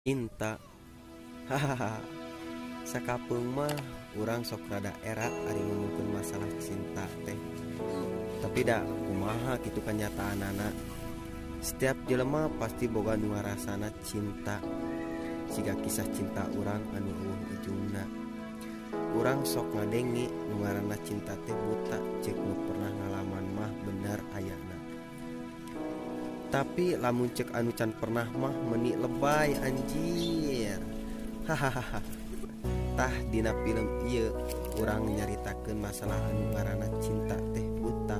Cinta. Hahaha. Sakapeung mah urang sok rada era ari ngomongkeun masalah cinta teh. Tapi da kumaha kitu kenyataanana. Setiap jelema pasti boga nu ngarasana cinta. Siga kisah cinta urang anu eueuh ujungna. Urang sok ngadengi nu ngaranna cinta teh buta ceuk nu pernah ngalaman mah bener ayana. Tapi lamun cek anu can pernah mah meuni lebay anjir. Hahaha. Tah dina film ieu urang nyaritakeun masalah anu ngaranna cinta teh buta.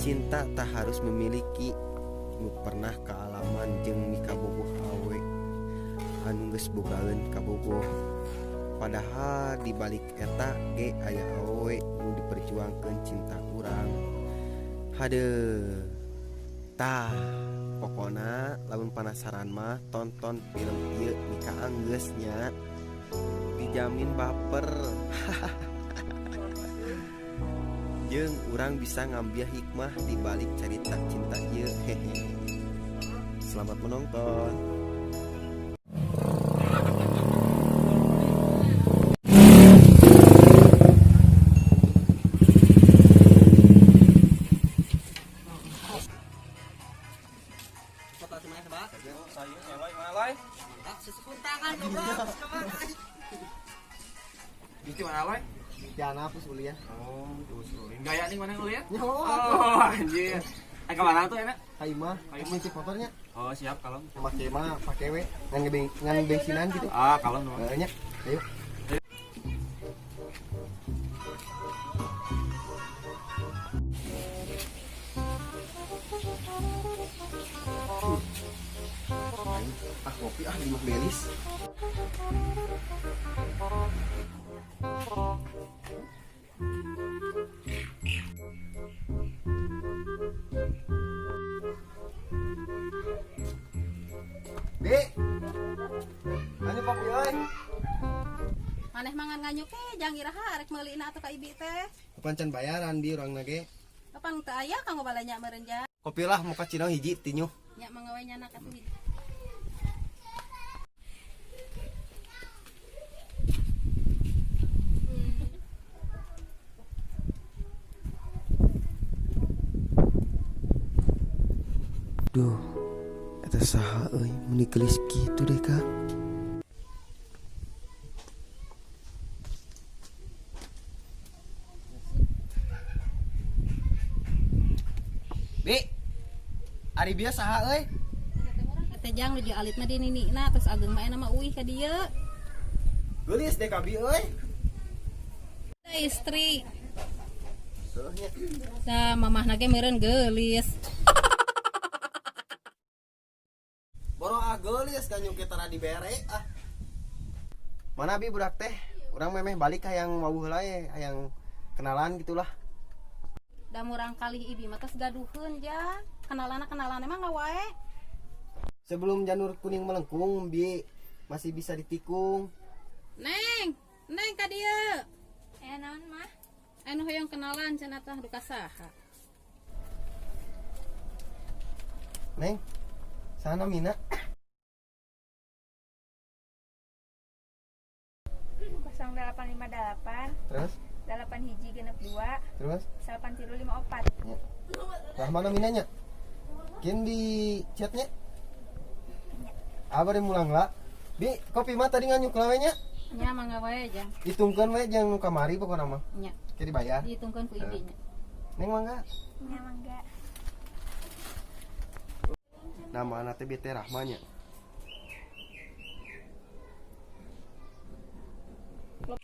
Cinta tak harus memiliki nu pernah kaalaman jeung mikabogoh awe anu geus bogaeun kabogoh. Padahal di balik eta ge aya awe nu diperjuangkeun cinta urang. Hadeuh. Tah, pokona lamun penasaran mah tonton film ieu Mika Anggeus nya. Dijamin baper. Jeung urang bisa ngambil hikmah di balik cerita cinta ieu. Hehe. Selamat menonton. Itu mana loy? Jangan hapus kuliah. Oh, terus ulin. Gaya nih mana kuliah? Yo. Oh, anjir. Ke mana tuh enak? Hai mah, ngisi motornya. Oh, siap kalau. Make mah pake we ngan bensinan gitu. Ah, kalau nu. Nya. Ayo. Kopi di Mah Belis. Dek. Anu kopi euy. Maneh mangan nganyuk jang iraha arek meulina atuh ka ibi teh. Pancan bayaran di urang ge. Kapan teu aya kanggo balanya meureun ja. Kopi lah muka cino hiji tinyuh. Nya manggawe nyana atuh hiji. Duh, eta saha euy mun dikelis kitu deh Kak. Bi, ari bieu saha euy? Teh jang di alit mah di ninina terus ageng mah mah uih ka dieu. Geulis deh ka bi euy. Da istri. Seuhnya. Da mamahna ge meureun geulis. Boro geulis ganyu kita radi bere ah. Mana bi budak teh? Urang memeh balik hayang wawuh heula ye, hayang kenalan gitulah. Da murang kalih ibi mah tos gaduheun ja. Kenalan emang ngawae. Sebelum janur kuning melengkung bi masih bisa ditikung. Neng ka dieu. Naon mah? Anu hoyong kenalan cenah tah duka saha. Neng, sana Mina. 0858 Terus? 8 hiji genep 2 Terus? 8354. Ya. Rahmana Minanya. Kian di chatnya. Abah mulang lah. Bi, kopi mah tadi nganyuk lawenya. Nya mangga wae jang. Hitungkeun we jang nu kamari pokona mah. Nya Jadi bayar. dihitungkeun ku ibi nya. Neng mangga. Nya mangga. Nama anak teh BT Rahmanya. Bentar.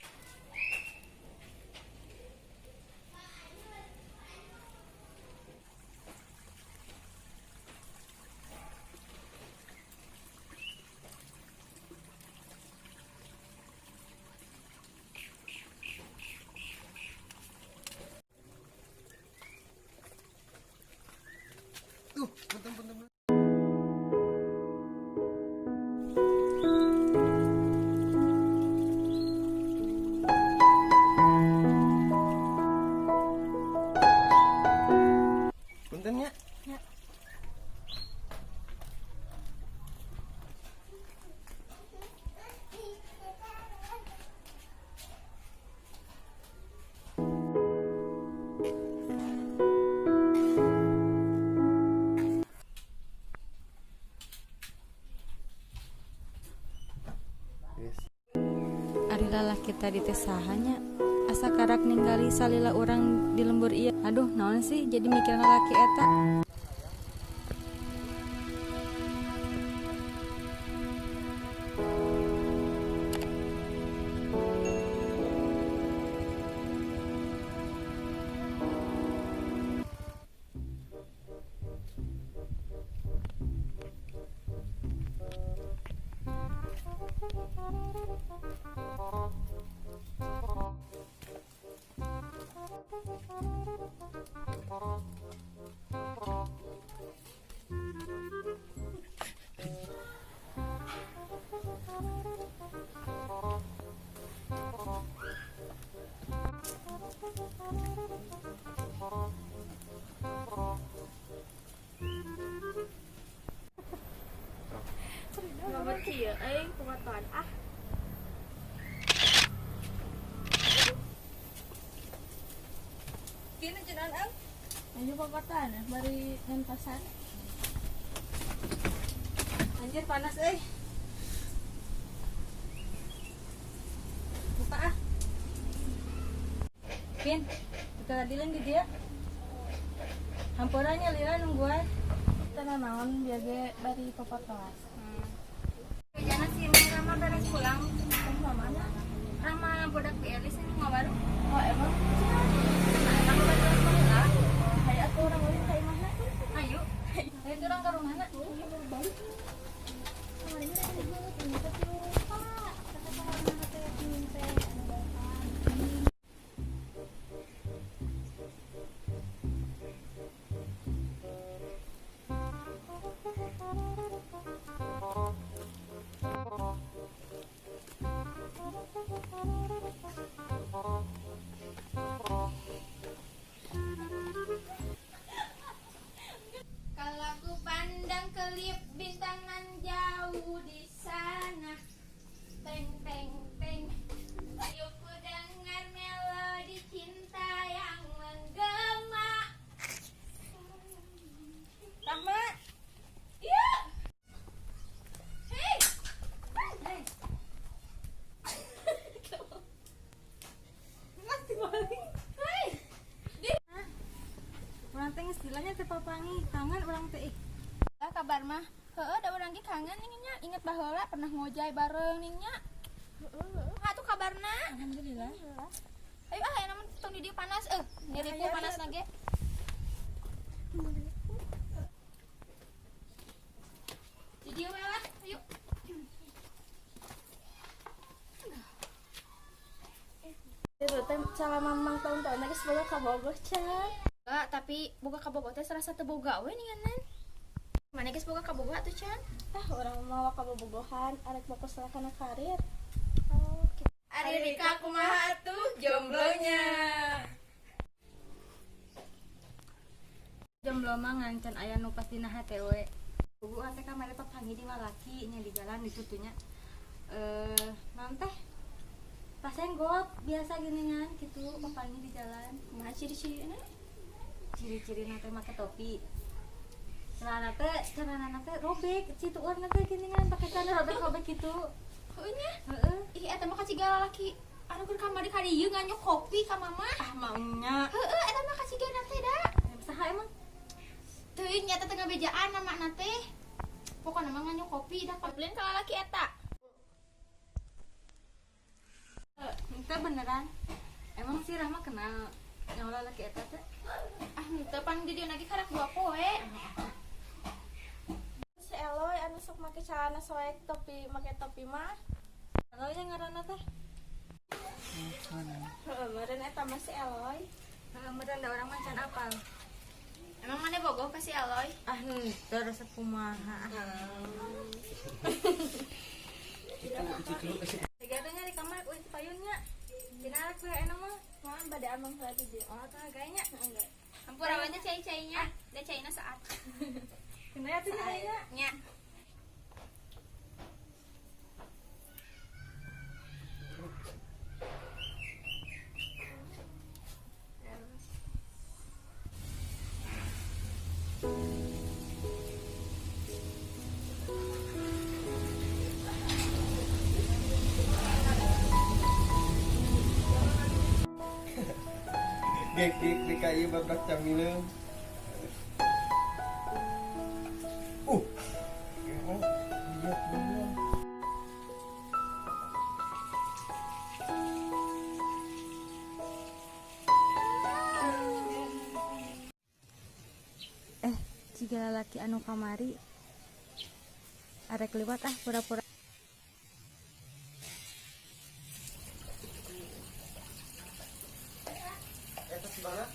Geus. Ari lalaki tadi teh sahanya asa karak ninggali salila orang di lembur ieu. Aduh naon sih jadi mikir lalaki eta. Nomor kieu euy kumaton ah. Kini jenaan ang ayo pakotan bari ngentasan. Anjir panas euy. Buka ah. Pin, kita dilan di dia. Hampurannya lila nungguan. Tanah naon biar ge bari papotos. Jangan sih ini Rama beres pulang. Kamu mana? Rama budak PLS ini mau baru. Oh emang? Nah, Rama beres pulang. Hayat orang lain kayak mana? Ayo. Ayo turun ke rumah nak. Kalau aku pandang kelip bintang nan jauh di sana, teng teng teng, ayo ku dengar melodi cinta yang menggema. Rahma, iya, hei, hei, mati balik, hei. Urang teh istilahnya teh papangi kangen urang teh. Kabar mah heueuh da urang ge kangen ning nya inget baheula pernah ngojay bareng ning nya tuh kabarna Alhamdulillah. ayo aya namun tong di dieu panas nyeriku panas lagi di dieu we lah ayo itu teh salah mamang tahun-tahun lagi semoga kabogoh can enggak tapi boga kabogoh teh serasa teu boga we ninganan mana guys boga kabogoh atuh can orang mau kabogohan arek fokus kana karir oh gitu. Ari Rika kumaha atuh jomblonya Jomblo mah ngancan aya nu pas dina hate we. Bubu teh kamari papangi di lalaki nya di jalan ditutunya. Naon teh? Pasenggok biasa geuningan kitu papangi di jalan. kumaha ciri-cirina Ciri-ciri teh make topi. Celana teh robek, citu warna teh geuningan pake celana robek-robek kitu. heuh nya Heeh. ih eta mah kacigala laki anu keur kamari ka dieu nganyok kopi ka mama Ah maunya. heuh eta mah kacigana teh da Saha emang? teuing nya teh ngabejaan nama teh pokona mah nganyok kopi dah kabelin ka lalaki eta Itu beneran. Emang si Rahma kenal yang lalaki eta teh? ah henteu pan di dieu lagi karek 2 poe si Eloy anu sok make celana soek topi make topi mah Kalau yang ngaranna teh? heuh meureun eta mah si Eloy Meureun da urang mancan apal. emang mana bogoh ka si Eloy Ah henteu resep kumaha. Tiga teh di kamar euy payunnya. Dina arek we enak mah. mah bade amang heula di dieu Oh tah gayanya. enggak hampura aja cai-cainya da caina saat Kena ya tuh gayanya. nya Kek DKI babrak camileung. Lihat bener. Jika lalaki anu kamari arek liwat pura-pura. Eta si mana?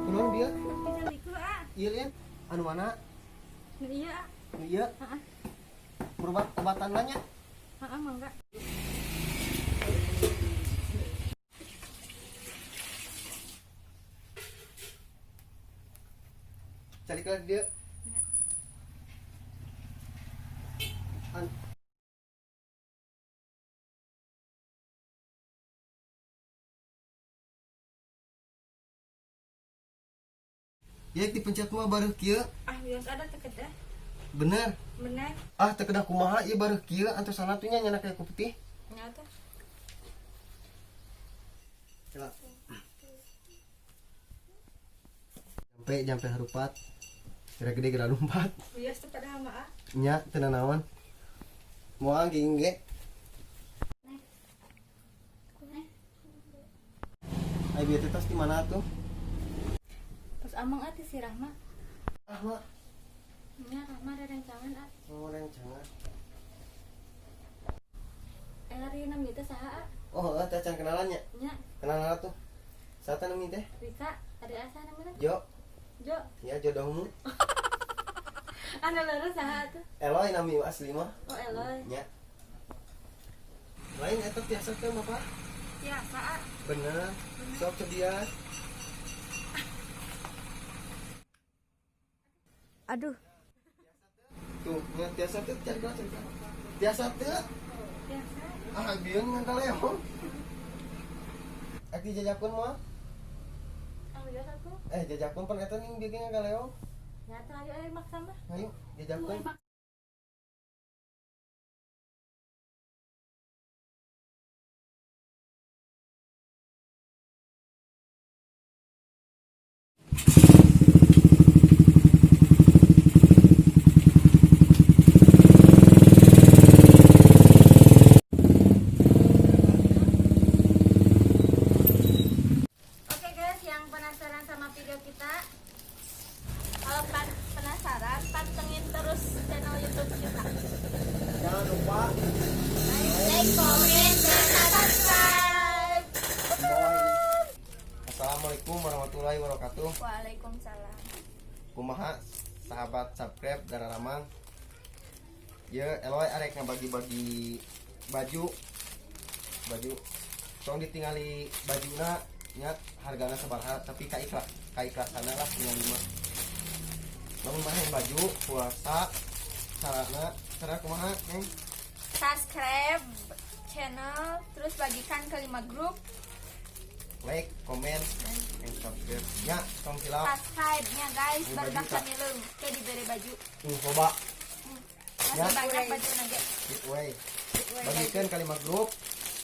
Kunaon dia? Iya lian, anu mana? Iya, Nu ieu. Berobat obatan nanya. mangga. Cari ke dia. Ya dipencet mah baru kieu. Bios ada tekedah. Bener. Bener. Teu kedah kumaha ieu baru kieu antos sanatunya nyana kayak putih. Nyata. Ya. Jampe harupat. Kira gede kira lumpat. Bios teh pada hama Nya teu nanaon. Moal geuing ge. Ai bieu teh tos di mana tuh? Terus amang ati si Rahma. Ah, mak. Nya Rahma ada rencangan Oh, rencangan. Ari nam teh saha Oh, teh can kenalannya. nya Kenalan tuh. Sata nu teh? Rika ada asa namanya Jo. Jo Ya jodohmu. anu leres saha tuh Eloy nami asli mah. oh Eloy Nya. Lain eta biasa teh mah, Pak. biasa Bener. Sok cedias. aduh Tuh, nya biasa teh cari kelas. Biasa teh. biasa Bieu ngan kaleo. Aki jajakun mah. bios aku Jajakun pan eta ning bieu ngan kaleo. nyata ayo maksa mah Ayo, jajakun. Oke guys, yang penasaran sama video kita, kalau penasaran, pantengin terus channel YouTube kita. Jangan lupa Like, comment, dan subscribe. Assalamualaikum warahmatullahi wabarakatuh. Waalaikumsalam. Kumaha sahabat subscribe dan ramang. Ya Eloy arek ngabagi-bagi baju. Tong ditingali bajuna nya hargana sabaraha tapi ka ikhlasan lah tinggal 5. Lamun main baju puasa cara kumaha neng? Subscribe channel, terus bagikan ke 5 grup. Like, comment, and subscribe. Nya tong silap. Subscribe-nya guys, Ini barudak baju, Kak. kamileung teh diberi baju. Coba Masih Ya. banyak baju nage. giveaway. Bagikan ke 5 grup.